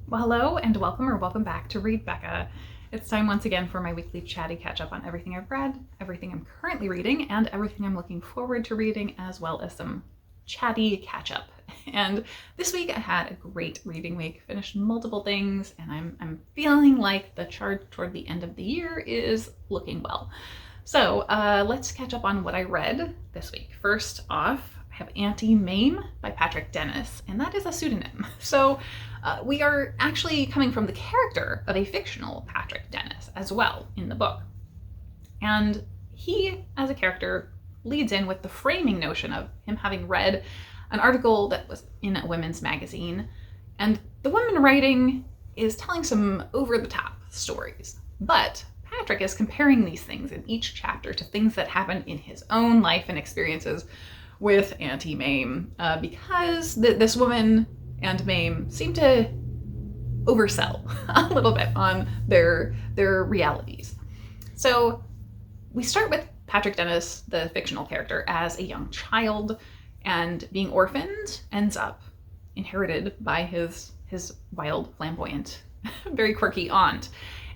Well, hello and welcome or welcome back to Read Becca. It's time once again for my weekly chatty catch-up on everything I've read, everything I'm currently reading, and everything I'm looking forward to reading, as well as some chatty catch-up. And this week I had a great reading week, finished multiple things, and I'm feeling like the charge toward the end of the year is looking well. So let's catch up on what I read this week. First off, I have Auntie Mame by Patrick Dennis, and that is a pseudonym. So we are actually coming from the character of a fictional Patrick Dennis as well in the book. And he, as a character, leads in with the framing notion of him having read an article that was in a women's magazine, and the woman writing is telling some over-the-top stories. But Patrick is comparing these things in each chapter to things that happened in his own life and experiences with Auntie Mame, because this woman and Mame seem to oversell a little bit on their realities. So we start with Patrick Dennis, the fictional character, as a young child, and being orphaned ends up inherited by his wild, flamboyant, very quirky aunt.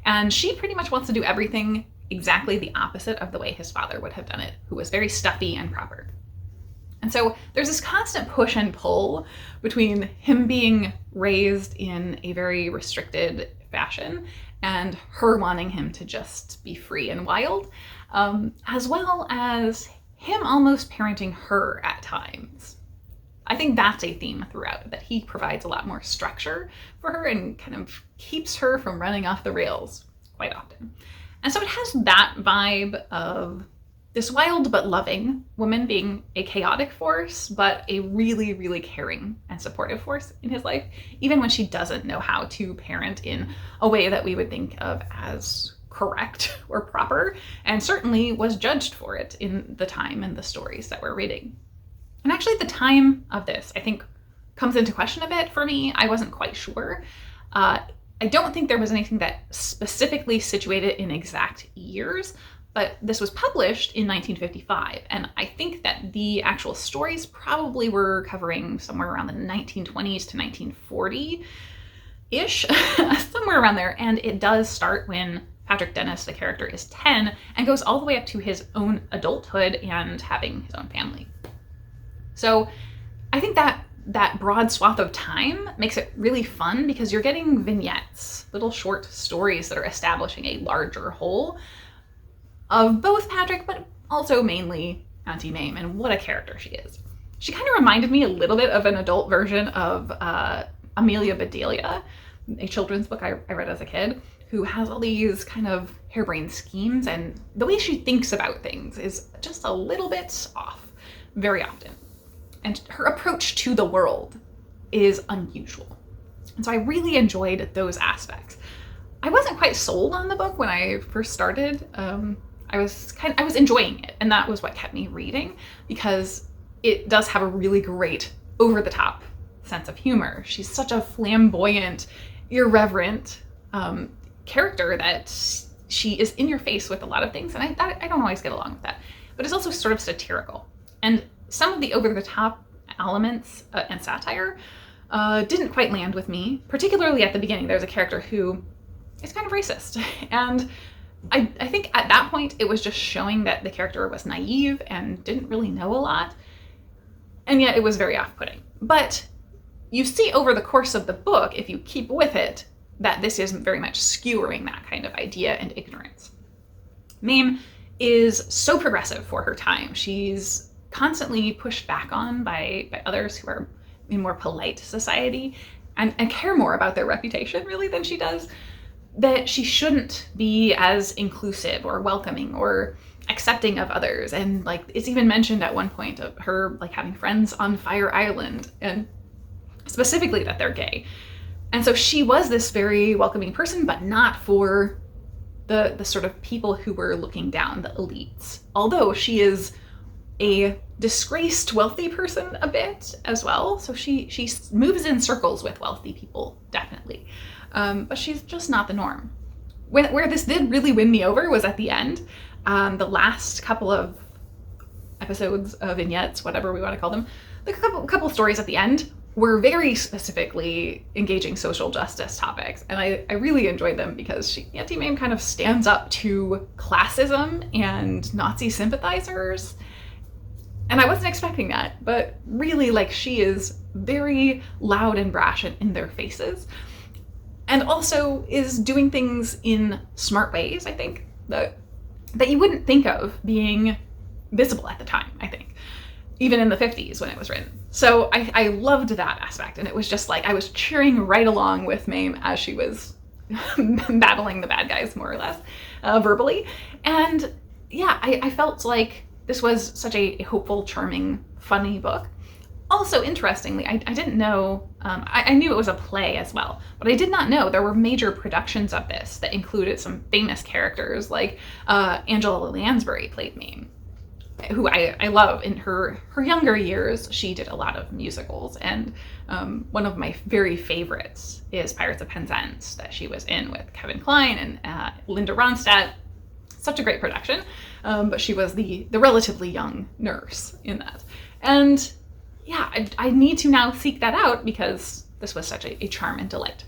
And she pretty much wants to do everything exactly the opposite of the way his father would have done it, who was very stuffy and proper. And so there's this constant push and pull between him being raised in a very restricted fashion and her wanting him to just be free and wild, as well as him almost parenting her at times. I think that's a theme throughout, that he provides a lot more structure for her and kind of keeps her from running off the rails quite often. And so it has that vibe of this wild but loving woman being a chaotic force, but a really, really caring and supportive force in his life, even when she doesn't know how to parent in a way that we would think of as correct or proper, and certainly was judged for it in the time and the stories that we're reading. And actually the time of this, I think, comes into question a bit for me. I wasn't quite sure. I don't think there was anything that specifically situated in exact years, but this was published in 1955, and I think that the actual stories probably were covering somewhere around the 1920s to 1940-ish, somewhere around there, and it does start when Patrick Dennis, the character, is 10, and goes all the way up to his own adulthood and having his own family. So I think that broad swath of time makes it really fun because you're getting vignettes, little short stories that are establishing a larger whole of both Patrick, but also mainly Auntie Mame, and what a character she is. She kind of reminded me a little bit of an adult version of Amelia Bedelia, a children's book I read as a kid, who has all these kind of harebrained schemes, and the way she thinks about things is just a little bit off very often. And her approach to the world is unusual. And so I really enjoyed those aspects. I wasn't quite sold on the book when I first started. I was enjoying it, and that was what kept me reading, because it does have a really great over-the-top sense of humor. She's such a flamboyant, irreverent character that she is in your face with a lot of things, and I don't always get along with that. But it's also sort of satirical, and some of the over-the-top elements and satire didn't quite land with me, particularly at the beginning. There's a character who is kind of racist, and I think at that point it was just showing that the character was naive and didn't really know a lot, and yet it was very off-putting. But you see over the course of the book, if you keep with it, that this is very much skewering that kind of idea and ignorance. Mame is so progressive for her time. She's constantly pushed back on by others who are in more polite society and care more about their reputation really than she does, that she shouldn't be as inclusive or welcoming or accepting of others. And like, it's even mentioned at one point of her like having friends on Fire Island, and specifically that they're gay. And so she was this very welcoming person, but not for the sort of people who were looking down, the elites. Although she is a disgraced wealthy person a bit as well. So she moves in circles with wealthy people, definitely. But she's just not the norm. Where this did really win me over was at the end. The last couple of episodes, vignettes, whatever we want to call them, the couple stories at the end were very specifically engaging social justice topics. And I really enjoyed them because Auntie Mame kind of stands up to classism and Nazi sympathizers. And I wasn't expecting that, but really, like, she is very loud and brash in their faces. And also is doing things in smart ways, I think, that you wouldn't think of being visible at the time, I think, even in the 50s when it was written. So I loved that aspect. And it was just like, I was cheering right along with Mame as she was battling the bad guys, more or less, verbally. And yeah, I felt like this was such a hopeful, charming, funny book. Also, interestingly, I didn't know, I knew it was a play as well, but I did not know there were major productions of this that included some famous characters, like Angela Lansbury played Mame, who I love. In her younger years, she did a lot of musicals, and one of my very favorites is Pirates of Penzance, that she was in with Kevin Kline and Linda Ronstadt. Such a great production, but she was the relatively young nurse in that. And yeah, I need to now seek that out because this was such a charm and delight.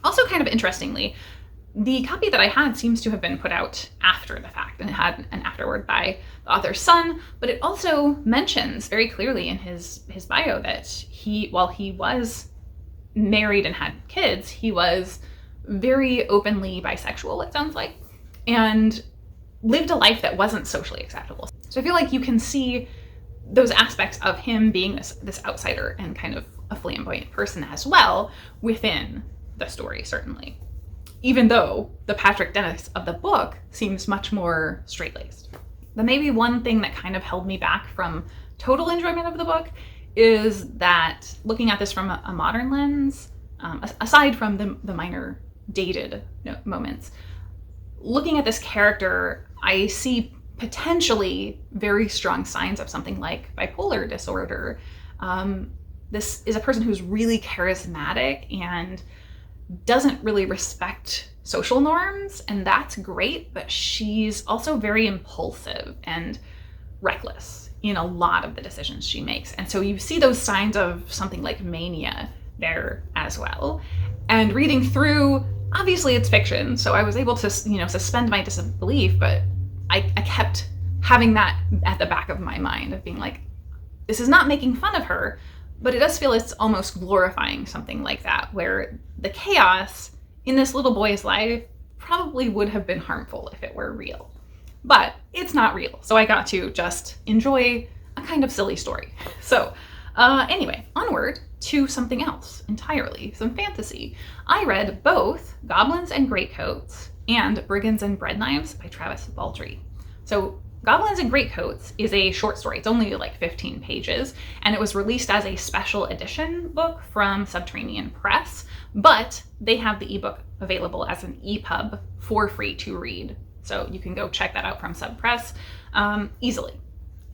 Also, kind of interestingly, the copy that I had seems to have been put out after the fact, and it had an afterword by the author's son, but it also mentions very clearly in his bio that while he was married and had kids, he was very openly bisexual, it sounds like, and lived a life that wasn't socially acceptable. So I feel like you can see those aspects of him being this outsider and kind of a flamboyant person as well within the story, certainly. Even though the Patrick Dennis of the book seems much more straight-laced. But maybe one thing that kind of held me back from total enjoyment of the book is that looking at this from a modern lens, aside from the minor dated moments, looking at this character, I see potentially very strong signs of something like bipolar disorder. This is a person who's really charismatic and doesn't really respect social norms, and that's great, but she's also very impulsive and reckless in a lot of the decisions she makes. And so you see those signs of something like mania there as well. And reading through, obviously it's fiction, so I was able to, suspend my disbelief, but I kept having that at the back of my mind of being like, this is not making fun of her, but it does feel it's almost glorifying something like that, where the chaos in this little boy's life probably would have been harmful if it were real. But it's not real, so I got to just enjoy a kind of silly story. So anyway, onward to something else entirely, some fantasy. I read both Goblins and Greatcoats and Brigands and Breadknives by Travis Baldree. So Goblins and Greatcoats is a short story. It's only like 15 pages, and it was released as a special edition book from Subterranean Press, but they have the ebook available as an EPUB for free to read. So you can go check that out from Sub Press easily.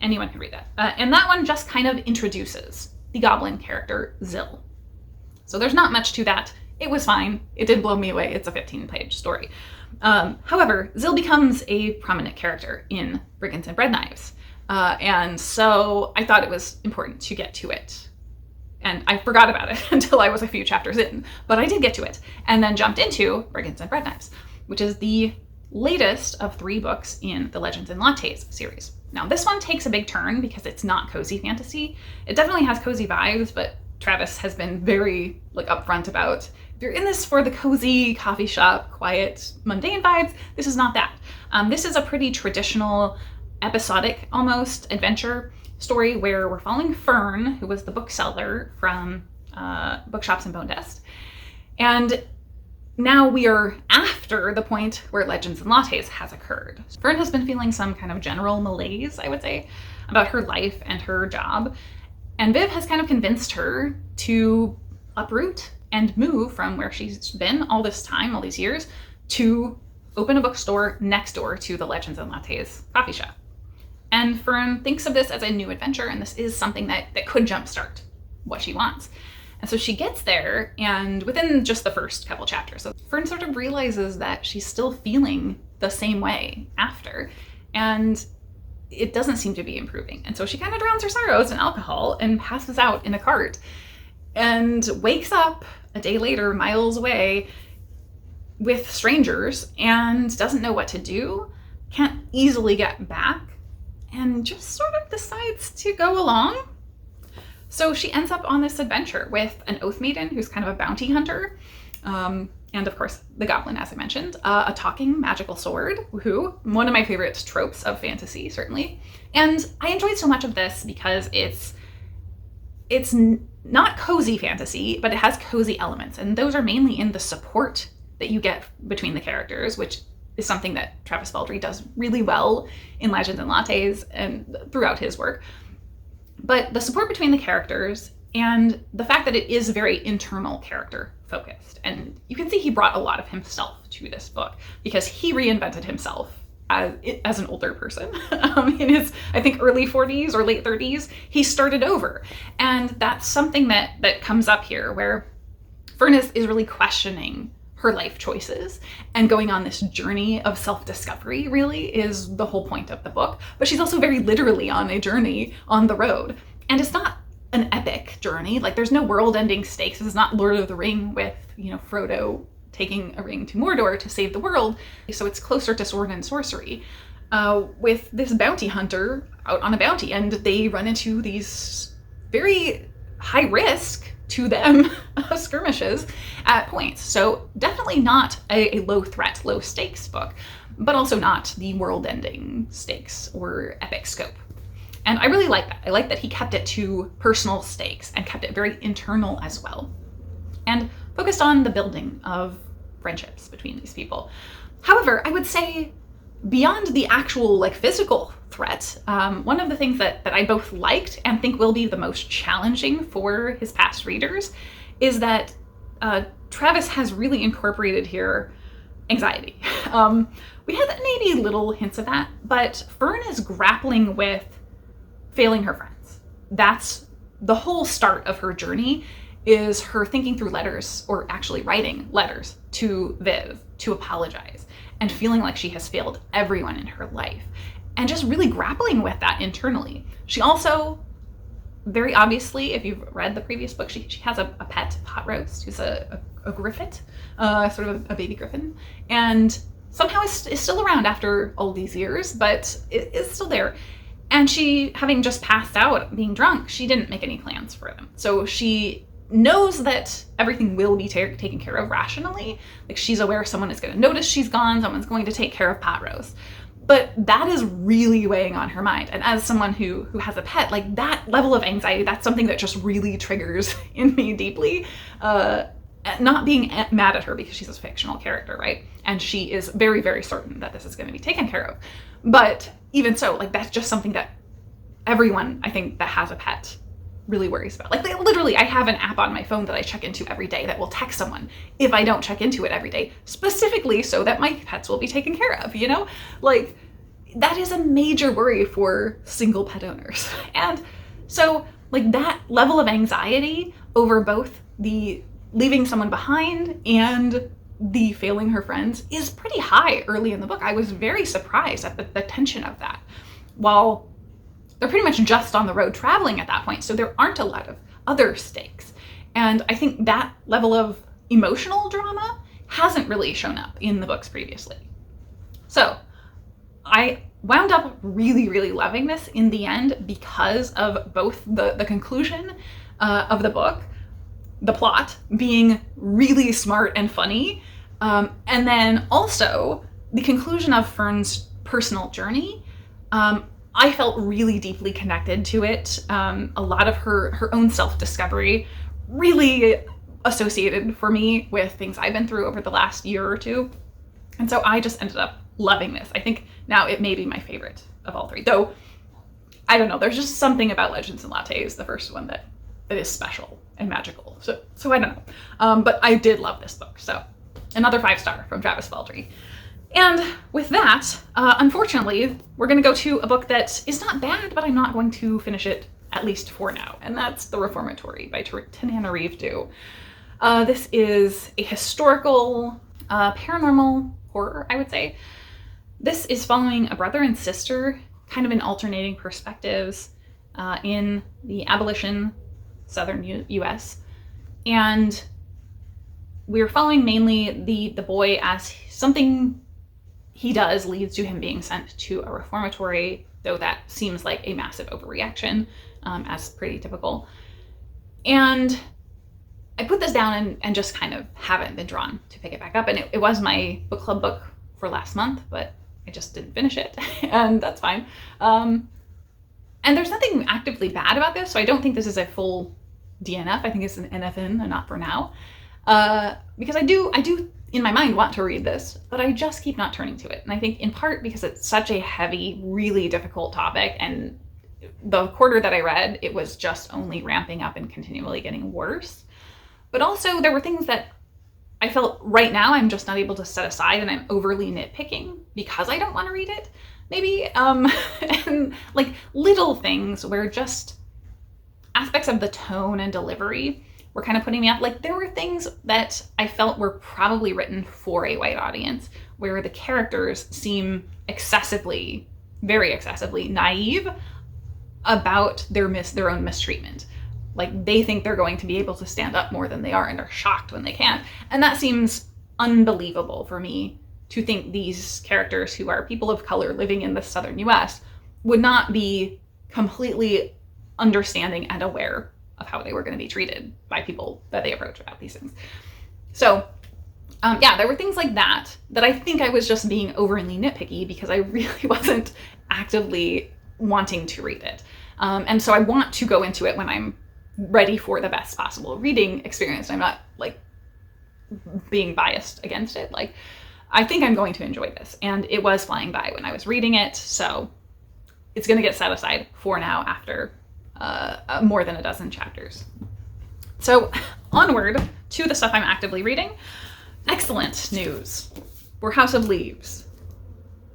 Anyone can read that. And that one just kind of introduces the goblin character, Zill. So there's not much to that. It was fine. It did blow me away. It's a 15-page story. However, Zill becomes a prominent character in Brigands and Breadknives. And so I thought it was important to get to it. And I forgot about it until I was a few chapters in, but I did get to it and then jumped into Brigands and Breadknives, which is the latest of 3 books in the Legends and Lattes series. Now, this one takes a big turn because it's not cozy fantasy. It definitely has cozy vibes, but Travis has been very upfront about, if you're in this for the cozy coffee shop, quiet, mundane vibes, this is not that. This is a pretty traditional, episodic almost adventure story where we're following Fern, who was the bookseller from Bookshops and Bone Dust. And now we are after the point where Legends and Lattes has occurred. Fern has been feeling some kind of general malaise, I would say, about her life and her job. And Viv has kind of convinced her to uproot and move from where she's been all this time, all these years, to open a bookstore next door to the Legends and Lattes coffee shop. And Fern thinks of this as a new adventure, and this is something that could jumpstart what she wants. And so she gets there, and within just the first couple chapters, so Fern sort of realizes that she's still feeling the same way after, and it doesn't seem to be improving. And so she kind of drowns her sorrows in alcohol and passes out in a cart. and wakes up a day later, miles away, with strangers and doesn't know what to do, can't easily get back, and just sort of decides to go along. So she ends up on this adventure with an oath maiden who's kind of a bounty hunter, and of course the goblin, as I mentioned, a talking magical sword, woohoo, one of my favorite tropes of fantasy, certainly. And I enjoyed so much of this because it's not cozy fantasy, but it has cozy elements, and those are mainly in the support that you get between the characters, which is something that Travis Baldree does really well in Legends and Lattes and throughout his work. But the support between the characters and the fact that it is very internal character focused. And you can see he brought a lot of himself to this book because he reinvented himself as an older person. In his, I think, early 40s or late 30s, he started over. And that's something that comes up here, where Fern is really questioning her life choices and going on this journey of self-discovery, really is the whole point of the book. But she's also very literally on a journey on the road. And it's not an epic journey. Like, there's no world-ending stakes. It's not Lord of the Ring with, Frodo taking a ring to Mordor to save the world. So it's closer to sword and sorcery, with this bounty hunter out on a bounty, and they run into these very high risk to them skirmishes at points. So definitely not a low threat, low stakes book, but also not the world-ending stakes or epic scope. And I really like that. I like that he kept it to personal stakes and kept it very internal as well, and focused on the building of friendships between these people. However, I would say beyond the actual physical threat, one of the things that I both liked and think will be the most challenging for his past readers is that Travis has really incorporated here anxiety. We had maybe little hints of that, but Fern is grappling with failing her friends. That's the whole start of her journey, is her thinking through letters, or actually writing letters to Viv to apologize, and feeling like she has failed everyone in her life, and just really grappling with that internally. She also, very obviously, if you've read the previous book, she has a pet, Pot Roast, who's a griffet, sort of a baby griffin, and somehow is still around after all these years, but it is still there. And she, having just passed out being drunk, she didn't make any plans for them. So she knows that everything will be taken care of rationally. Like, she's aware someone is going to notice she's gone, someone's going to take care of Pot Roast. But that is really weighing on her mind. And as someone who has a pet, that level of anxiety, that's something that just really triggers in me deeply. Not being mad at her because she's a fictional character, right? And she is very, very certain that this is going to be taken care of. But even so, that's just something that everyone, I think, that has a pet really worries about. Literally, I have an app on my phone that I check into every day that will text someone if I don't check into it every day, specifically so that my pets will be taken care of, that is a major worry for single pet owners. And so, that level of anxiety over both the leaving someone behind and the failing her friends is pretty high early in the book. I was very surprised at the tension of that. While they're pretty much just on the road traveling at that point, so there aren't a lot of other stakes. And I think that level of emotional drama hasn't really shown up in the books previously. So I wound up really, really loving this in the end because of both the conclusion of the book, the plot being really smart and funny, and then also the conclusion of Fern's personal journey. I felt really deeply connected to it. A lot of her own self-discovery really associated for me with things I've been through over the last year or two. And so I just ended up loving this. I think now it may be my favorite of all three. Though, I don't know, there's just something about Legends and Lattes, the first one, that is special and magical. So I don't know. But I did love this book. So another 5-star from Travis Baldree. And with that, unfortunately, we're going to go to a book that is not bad, but I'm not going to finish it, at least for now. And that's The Reformatory by Tananarive Due. This is a historical, paranormal horror, I would say. This is following a brother and sister, kind of in alternating perspectives, in the abolition Southern US, And we're following mainly the boy as something he does leads to him being sent to a reformatory, though that seems like a massive overreaction, as pretty typical. And I put this down and just kind of haven't been drawn to pick it back up. And it was my book club book for last month, but I just didn't finish it, and that's fine. And there's nothing actively bad about this, so I don't think this is a full DNF. I think it's an NFN, and not for now. Because I do in my mind want to read this, but I just keep not turning to it. And I think in part because it's such a heavy, really difficult topic, and the quarter that I read, it was just only ramping up and continually getting worse. But also there were things that I felt right now I'm just not able to set aside, and I'm overly nitpicking because I don't want to read it, maybe. And like little things where just aspects of the tone and delivery were kind of putting me off. Like there were things that I felt were probably written for a white audience, where the characters seem excessively, very excessively naive about their own mistreatment. Like they think they're going to be able to stand up more than they are, and are shocked when they can't. And that seems unbelievable for me, to think these characters, who are people of color living in the southern US, would not be completely understanding and aware of how they were going to be treated by people that they approach about these things. So yeah, there were things like that I think I was just being overly nitpicky because I really wasn't actively wanting to read it. And so I want to go into it when I'm ready for the best possible reading experience. I'm not like being biased against it. Like I think I'm going to enjoy this, and it was flying by when I was reading it. So it's going to get set aside for now after more than a dozen chapters. So onward to the stuff I'm actively reading. Excellent news. We're House of Leaves.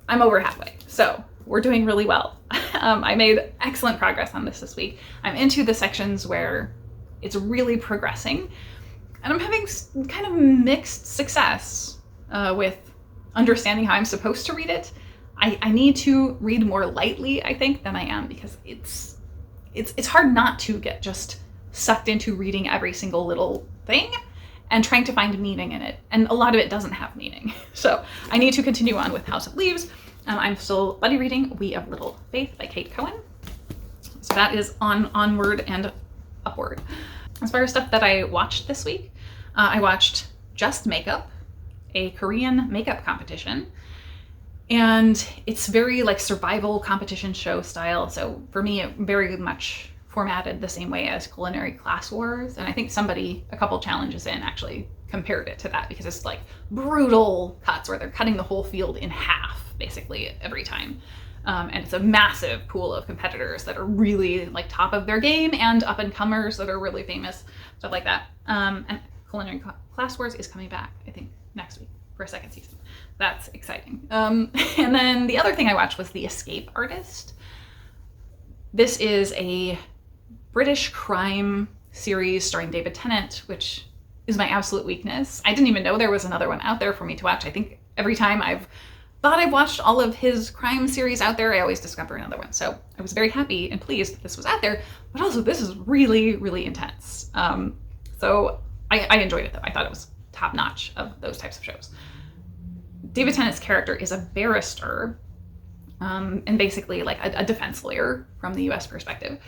I'm over halfway, so we're doing really well. I made excellent progress on this week. I'm into the sections where it's really progressing, and I'm having kind of mixed success with understanding how I'm supposed to read it. I need to read more lightly, I think, than I am, because it's hard not to get just sucked into reading every single little thing and trying to find meaning in it. And a lot of it doesn't have meaning. So I need to continue on with House of Leaves. I'm still buddy reading We of Little Faith by Kate Cohen. So that is onward and upward. As far as stuff that I watched this week, I watched Just Makeup, a Korean makeup competition. And it's very like survival competition show style. So for me, it very much formatted the same way as Culinary Class Wars. And I think somebody, a couple challenges in, actually compared it to that, because it's like brutal cuts where they're cutting the whole field in half, basically, every time. And it's a massive pool of competitors that are really like top of their game, and up and comers that are really famous, stuff like that. And Culinary Class Wars is coming back, I think, next week for a second season. That's exciting. And then the other thing I watched was The Escape Artist. This is a British crime series starring David Tennant, which is my absolute weakness. I didn't even know there was another one out there for me to watch. I think every time I've thought I've watched all of his crime series out there, I always discover another one. So I was very happy and pleased that this was out there, but also this is really, really intense. So I enjoyed it though. I thought it was top notch of those types of shows. David Tennant's character is a barrister, and basically like a defense lawyer from the US perspective.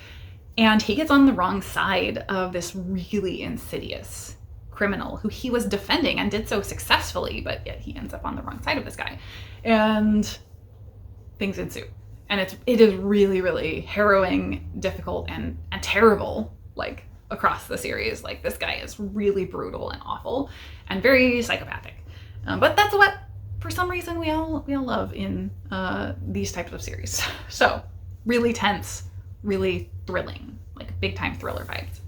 And he gets on the wrong side of this really insidious criminal who he was defending and did so successfully, but yet he ends up on the wrong side of this guy. And things ensue. And it is really, really harrowing, difficult, and terrible, like across the series. Like this guy is really brutal and awful and very psychopathic. But that's what, for some reason, we all love in these types of series. So really tense, really thrilling, like big time thriller vibes.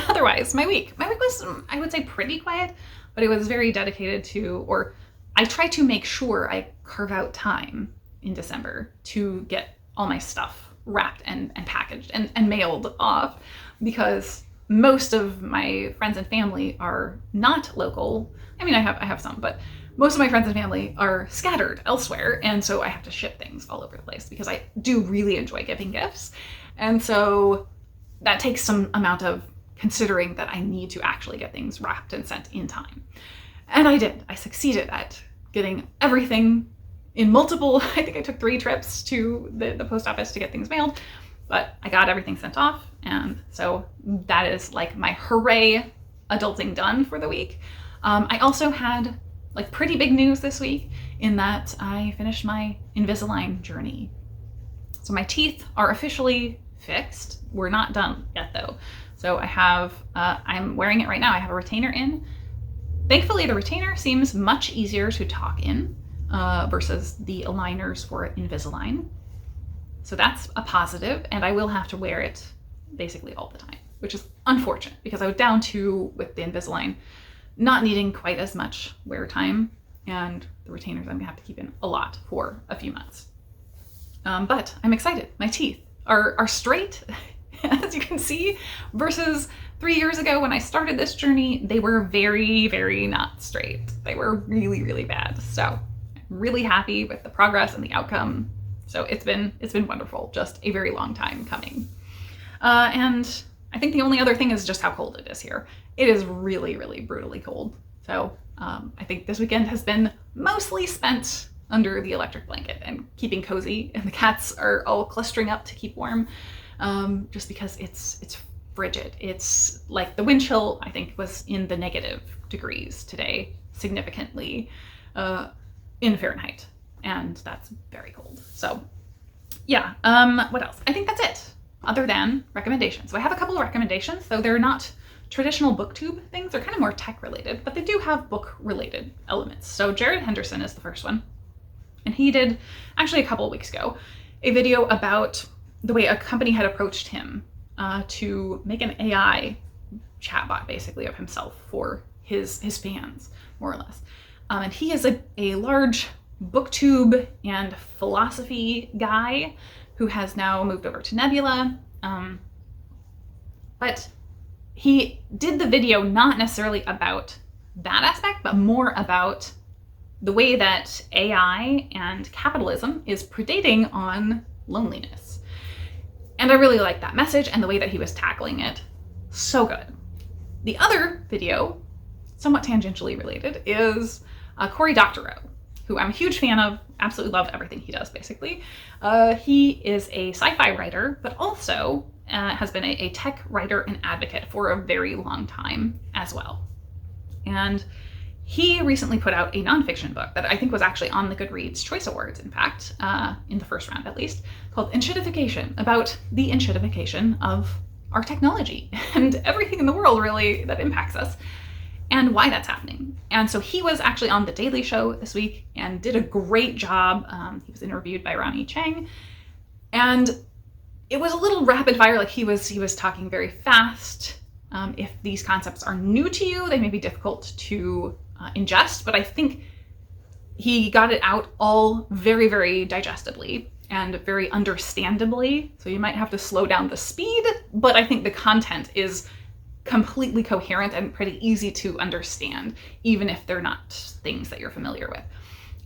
Otherwise, my week was, I would say, pretty quiet, but it was very dedicated to, or I try to make sure I carve out time in December to get all my stuff wrapped and packaged and mailed off, because most of my friends and family are not local. I mean, I have some, but most of my friends and family are scattered elsewhere. And so I have to ship things all over the place because I do really enjoy giving gifts. And so that takes some amount of considering that I need to actually get things wrapped and sent in time. And I did. I succeeded at getting everything in multiple, I think I took 3 trips to the post office to get things mailed, but I got everything sent off. And so that is like my hooray adulting done for the week. I also had like pretty big news this week in that I finished my Invisalign journey. So my teeth are officially fixed. We're not done yet though. So I have, I'm wearing it right now. I have a retainer in. Thankfully, the retainer seems much easier to talk in versus the aligners for Invisalign. So that's a positive, and I will have to wear it basically all the time, which is unfortunate because I was down to, with the Invisalign, not needing quite as much wear time, and the retainers I'm gonna have to keep in a lot for a few months. But I'm excited. My teeth are straight, as you can see, versus 3 years ago when I started this journey, they were very, very not straight. They were really, really bad. So I'm really happy with the progress and the outcome. So it's been wonderful. Just a very long time coming. And I think the only other thing is just how cold it is here. It is really, really brutally cold. So I think this weekend has been mostly spent under the electric blanket and keeping cozy, and the cats are all clustering up to keep warm, just because it's frigid. It's like the wind chill, I think, was in the negative degrees today, significantly in Fahrenheit, and that's very cold. So yeah, what else? I think that's it, other than recommendations. So I have a couple of recommendations, though they're not traditional booktube things. They're kind of more tech related, but they do have book related elements. So Jared Henderson is the first one. And he did, actually a couple of weeks ago, a video about the way a company had approached him to make an AI chatbot, basically, of himself for his fans, more or less. And he is a large booktube and philosophy guy who has now moved over to Nebula. But he did the video not necessarily about that aspect, but more about the way that AI and capitalism is predating on loneliness. And I really like that message and the way that he was tackling it. So good. The other video, somewhat tangentially related, is Cory Doctorow, who I'm a huge fan of, absolutely love everything he does, basically. He is a sci-fi writer, but also has been a tech writer and advocate for a very long time as well. And he recently put out a nonfiction book that I think was actually on the Goodreads Choice Awards, in fact, in the first round at least, called Enshittification, about the enshittification of our technology and everything in the world, really, that impacts us, and why that's happening. And so he was actually on The Daily Show this week and did a great job. He was interviewed by Ronnie Chang, and it was a little rapid fire. Like he was talking very fast. If these concepts are new to you, they may be difficult to ingest, but I think he got it out all very, very digestibly and very understandably. So you might have to slow down the speed, but I think the content is completely coherent and pretty easy to understand, even if they're not things that you're familiar with.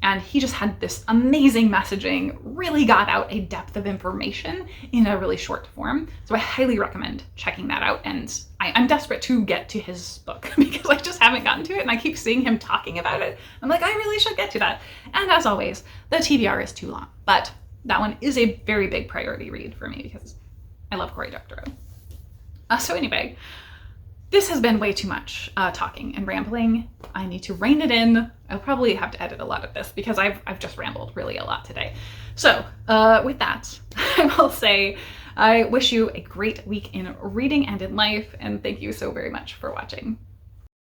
And he just had this amazing messaging, really got out a depth of information in a really short form. So I highly recommend checking that out. And I'm desperate to get to his book because I just haven't gotten to it, and I keep seeing him talking about it. I'm like, I really should get to that. And as always, the TBR is too long, but that one is a very big priority read for me because I love Cory Doctorow. So anyway, this has been way too much talking and rambling. I need to rein it in. I'll probably have to edit a lot of this because I've just rambled really a lot today. So with that, I will say I wish you a great week in reading and in life, and thank you so very much for watching.